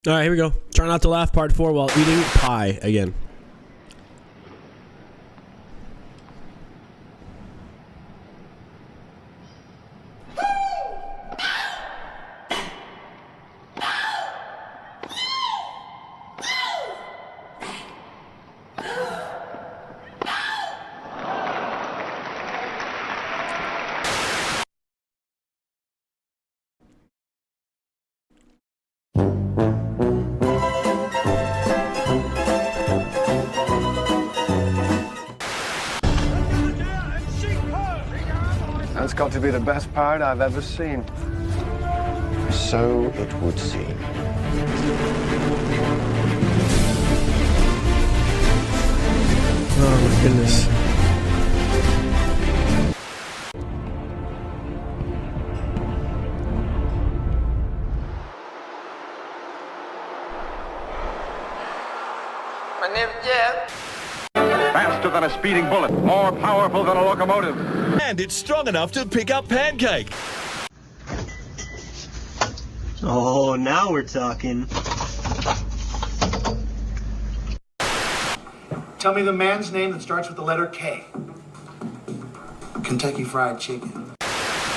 All right, here we go. Try not to laugh, part 4, while eating pie again. That's got to be the best part I've ever seen. So it would seem. Oh my goodness. My name's Jeff. Faster than a speeding bullet, more powerful than a locomotive. And it's strong enough to pick up pancake. Oh, now we're talking. Tell me the man's name that starts with the letter K. Kentucky Fried Chicken.